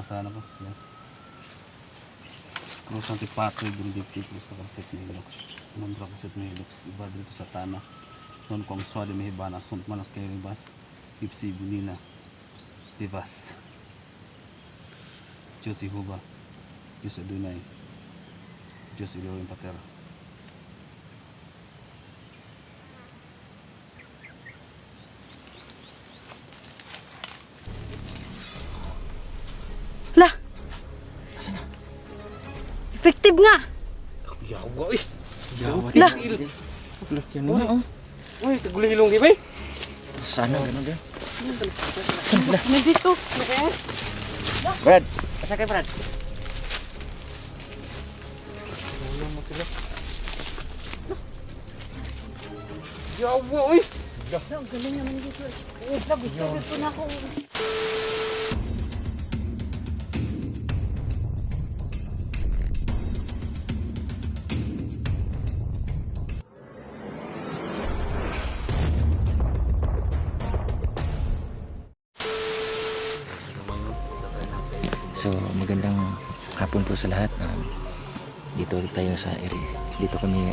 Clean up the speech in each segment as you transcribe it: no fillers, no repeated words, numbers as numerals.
kasana ko. Yan. Kung saan tipatoy, bundipit ko sa kaset ni Lux. Mandra ko set ni Lux. Iba dito sa tanah. Noon kong swadi may hibana. Sunt manak kayo ribas. Ipsi bunina. Divas. Diyos ihuba. Diyos adunay. Diyos ilaw yung patera. Lah. Efektif nga. Yawa eh. Yawa. Lah. Yan nga oh. Uy, tagulihilong di ba eh? Sana ganun din. Nandito. Brad, asa kay Brad? Yawa eh. Ang galing naman dito. Gusto ko na ako. So magandang hapon po sa lahat. Dito tayo sa area. Dito kami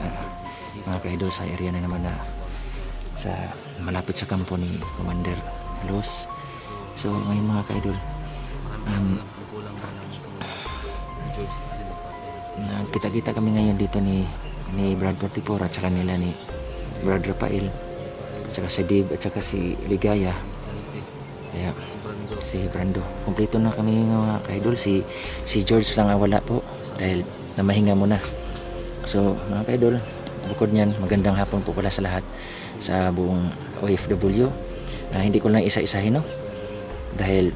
mga kaidol sa area na naman na sa malapit sa kampo ni Commander Los. So ngayon mga kaidol, kita-kita kami ngayon dito ni Brad 44 at saka nila ni Brad Rafael at saka si Dave at saka si Ligaya. Kaya si Brando, kumpleto na kami mga kaidol. Si George lang wala po dahil namahinga muna. So mga kaidol, bukod niyan, magandang hapon po pala sa lahat sa buong OFW. Hindi ko lang isa-isahin no, dahil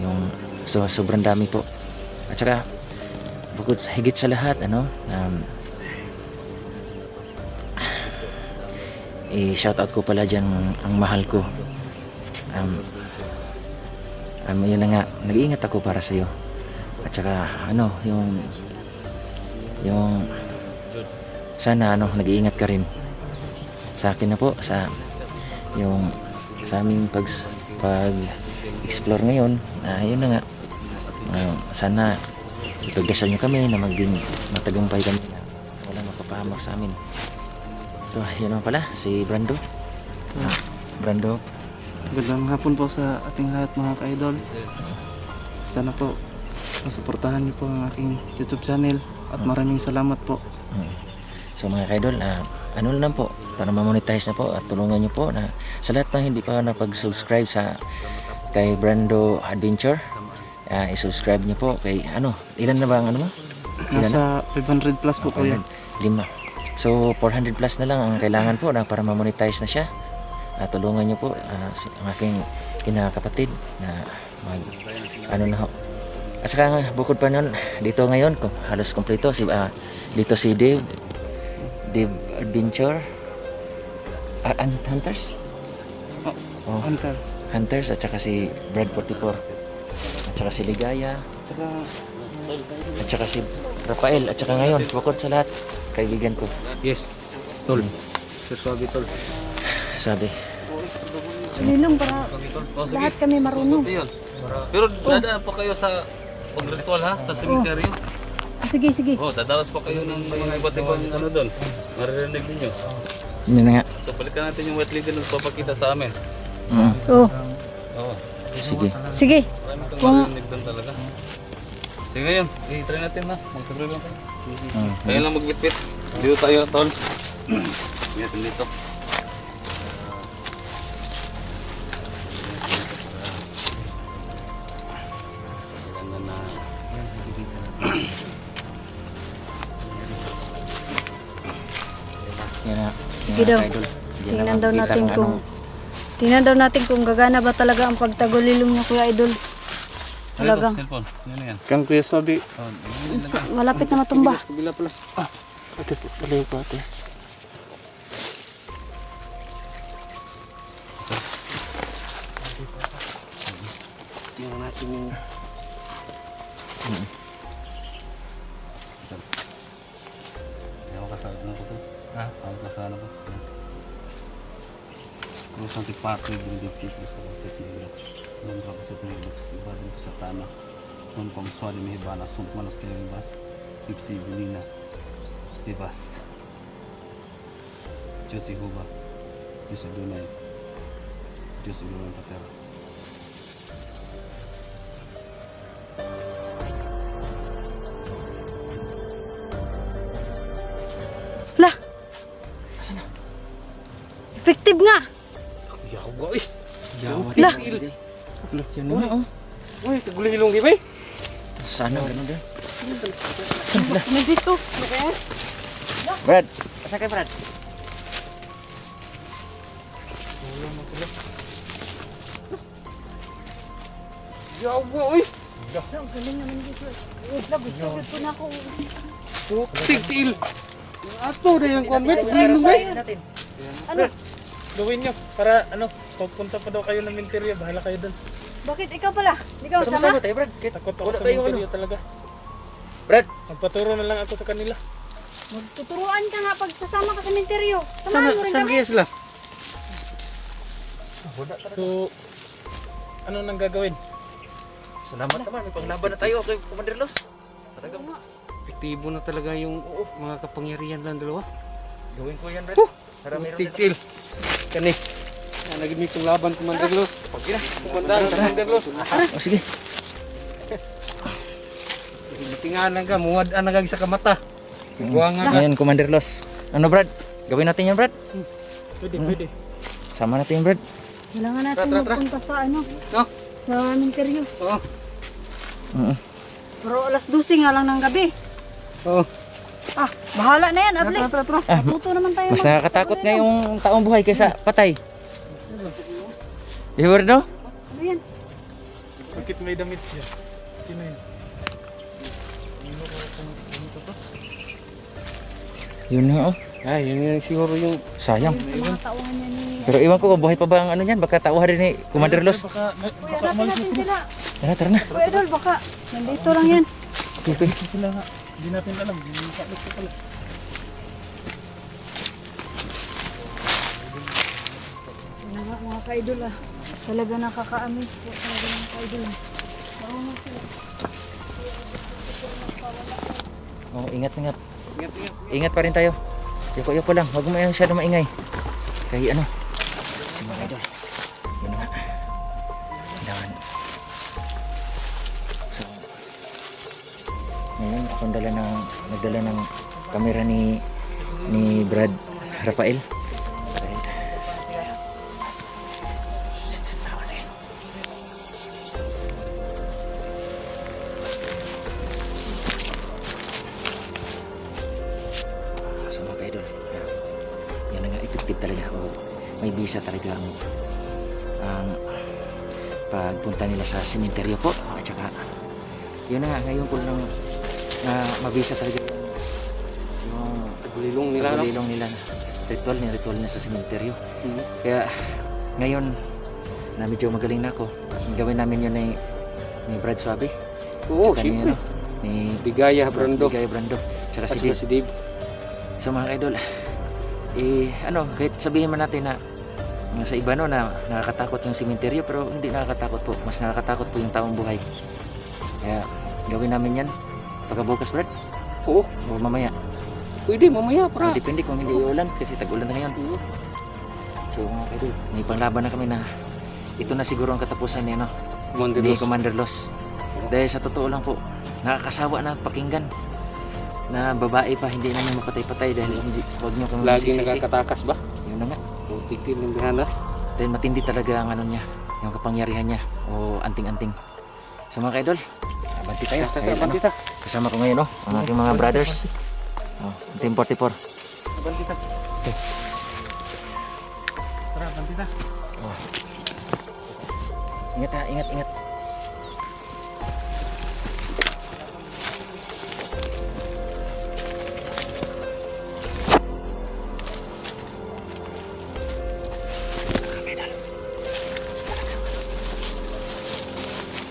yung sobrang dami po. At saka bukod sa higit sa lahat i-shoutout ko pala dyan ang mahal ko. Yun na nga, nag-iingat ako para sa iyo. At saka yung sana nag-iingat ka rin sa akin na po sa aming pag-explore ngayon. Yun na nga, sana ipagdasal nyo kami na maging matagumpay kami na walang mapapahamak sa amin. So yun naman pala si Brando. Brando, Magandang hapon po sa ating lahat mga ka-idol. Sana po masuportahan niyo po ang aking YouTube channel at maraming salamat po. So mga ka-idol, lang po para ma-monetize na po at tulungan niyo po na sa lahat na hindi pa napag-subscribe kay Brando Adventure, i-subscribe niyo po kay ilan na ba ang mo? Nasa 500 plus po po yan. 500. So 400 plus na lang ang kailangan po na para ma-monetize na siya. Tulungan niyo po ang aking kinakapatid na na ho. At saka bukod pa nun, dito ngayon halos kompleto dito si Dave Adventure Hunters. Hunters at saka si Brad 44 at saka si Ligaya at saka si Rafael at saka ngayon bukod sa lahat kaibigan ko. Yes. Tol. Sir Swabi tol. Sabi Lilong para lahat kami marunong. Pero dadaan pa kayo sa pag-ritual ha? Sa sementeryo? Sige. Dadaras pa kayo ng mga iba't ibang doon. Maririnig ninyo. yun na nga. So balikan natin yung wet leader na papakita sa amin. Oh, Oo. sige. Marami kang maririnig doon talaga. Sige ngayon, i-try natin na. Mag-try lang tayo. Kaya lang magbitbit. Dito tayo, tol. Ngayon dito. Yan na. Sige daw. Tingnan daw natin kung gagana ba talaga ang pagtagulilong niya, Kuya Idol. Talagang Cellphone. Yan na yan. Kang Kuya Swabi. malapit na matumba. Kabila pala. Ate po, palayo po ate. Tingnan natin yung Ayaw ka sa ano ko to. Ayaw ka sa ano ko. Kung saan tipatoy, bundipit ko sa kaset ni Lux. Mandra ko set ni Lux. Iba dito sa tanah. non kung swali may hibana sunt manok kayo ibas ipsi bunina ibas Diyos ihuba Diyos adunay Diyos ulungan patera. Lah. Effective nga. Yawa eh. Yawa. Lah. Yan na oh. Uy, kagulilong di ba eh? Sana ganun din. Ano dito? Brad, asa kay Brad? Yawa eh. Ang galing naman dito. Gusto ko na ako. Tigtil. Ato na yung kwan ba? Kagulilong ba? Ano? Gawin nyo para ano, pagpunta pa daw kayo ng interior, bahala kayo dun. Bakit ikaw pala? Ikaw sama? Sama-sama tayo, Brad. Takot ako Wala sa tayong interior talaga. Brad, Magpaturo na lang ako sa kanila. Magtuturuan ka nga pag sasama ka sa sementeryo. Samahan mo rin Saan kami. kaya sila? So, ano nang gagawin? salamat naman. May panglaban na tayo kay Commander Los. Talagang Epektibo na talaga yung mga kapangyarihan lang dalawa. gawin ko yan, Brad. Para meron na. Tigtil. Kani. Naging may itong laban, Commander Los. Commander Los. Oh, sige. Tinganan ka, muwad-an na sa kamata. Iguangan ka. Ngayon, Commander Los. Ano, Brad? Gawin natin yan, Brad. Pwede. Sama natin yan, Brad. Kailangan natin Tra. magpunta sa ano? No? Sa sementeryo. Oo. Pero alas 12 nga lang ng gabi. Oo. Ah, bahala na yan. At least, Ah, matuto naman tayo. mas nakakatakot nga yung taong buhay kaysa patay. Di ba, Brad, no? Ano yan? Bakit may damit siya? Sino yun? Yun na, oh. Ay, yun yung siguro yung Sayang. Sa mga tauhan niya ni... Pero iwan ko kung buhay pa ba ang ano yan. Baka tauhan rin ni Commander Los. Baka Uy, hanapin natin sila. Tara na. Uy, Idol, baka nandito lang yan. Okay. sila nga. Hindi natin alam. Hindi natin pala. Ano nga, mga ka-idol ah. Talaga nakaka-amaze po talaga mga ka-idol ah. Marunong sila. Oh, ingat. Ingat pa rin tayo. Yoko lang. Huwag mo masyado maingay. Kaya ano. Si mga idol. Yun na nga. Kailangan. So, ngayon ako nagdala ng camera ni Brad Rafael. So mga ka-idol, yan na nga, effective talaga. O, may visa talaga ang pagpunta nila sa sementeryo po. At saka, yun na nga, ngayon ko lang na mabisa talaga yung bulilong nila. No? pagulilong nila. Ritual nila sa sementeryo. Mhm. Kaya ngayon na medyo magaling na ako, ang gawin namin yun ni Brad Suabe. Oo, Tsaka ni, siyempre. ni Bigaya, Brando. Bigay Brando. Tsaka At si saka Dave. si Dave. So mga idol, kahit sabihin man natin na sa iba no, na nakakatakot yung sementeryo, pero hindi nakakatakot po. Mas nakakatakot po yung taong buhay. Kaya gawin namin yan pagkabukas, Brad. Oo, O mamaya. pwede mamaya, pra. Depende kung hindi uulan kasi tag-ulan na ngayon. So mga idol, may panglaban na kami na ito na siguro ang katapusan ni Commander ni Los. Commander Los. Dahil sa totoo lang po, nakakasawa na pakinggan na babae pa hindi namin mapatay-patay dahil hindi, huwag nyo kami Lagi masisisi. nakakatakas ba? Yun na nga. O, tigtil ng bihana. Dahil matindi talaga ang ano niya, yung kapangyarihan niya o anting-anting. So mga kaidol, abanti tayo. Dahil, Abanti ta. kasama ko ngayon ang aking mga brothers. Team 44. Abanti ta. Tara, banti na. Ingat ha, ingat.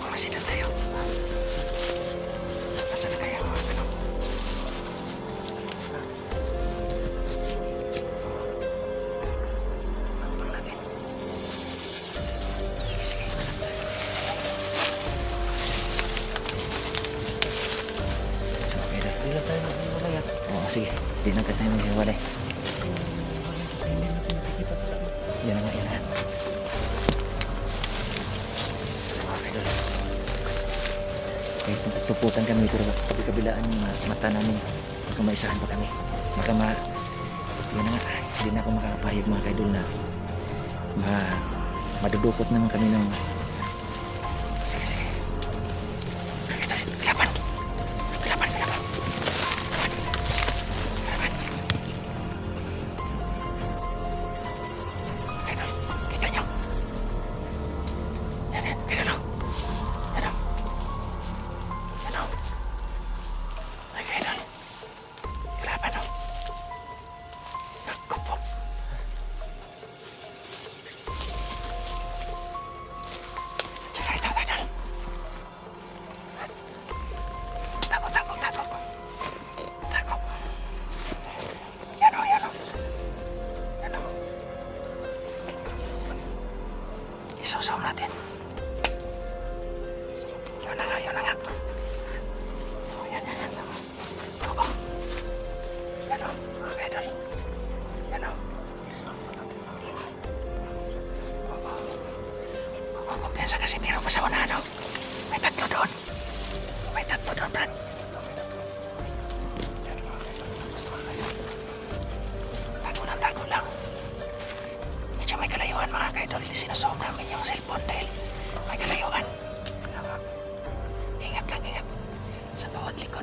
Mamasin na tayo. Asan na kaya mga ano? Pang natin. Sige. sige. Hindi na tayo maghiwalay. Yan na nga, yan na. So mga kaidol. Kahit tuputan kami pero di kabilaan yung mata namin. Baka maisahan pa kami. Baka yan na nga. Hindi na ako makakapahig mga kaidol na madudukot naman kami ng sige sige. Kaidol, kilaban. Kilaban. Kilaban. Kaidol, kita nyo. Yan, kaidol. Yan o. Yan o. Ay, kaidol. Kilaban o. Nagkupo. Tsaka ito, kaidol. Takot. Takot. Yan o. Yan o. Isusaw natin. Yun na nga. Oh, yan. Opo. Yan o, mga kaidol. Yan o. Opo. Kumpiyansa kasi mayroon pa sa una, no? May tatlo doon, Brad. Tago lang. Medyo may kalayuan mga kaidol. Sinusuom namin yung cellphone dahil may kalayuan. Ingat lang. Sa bawat likod.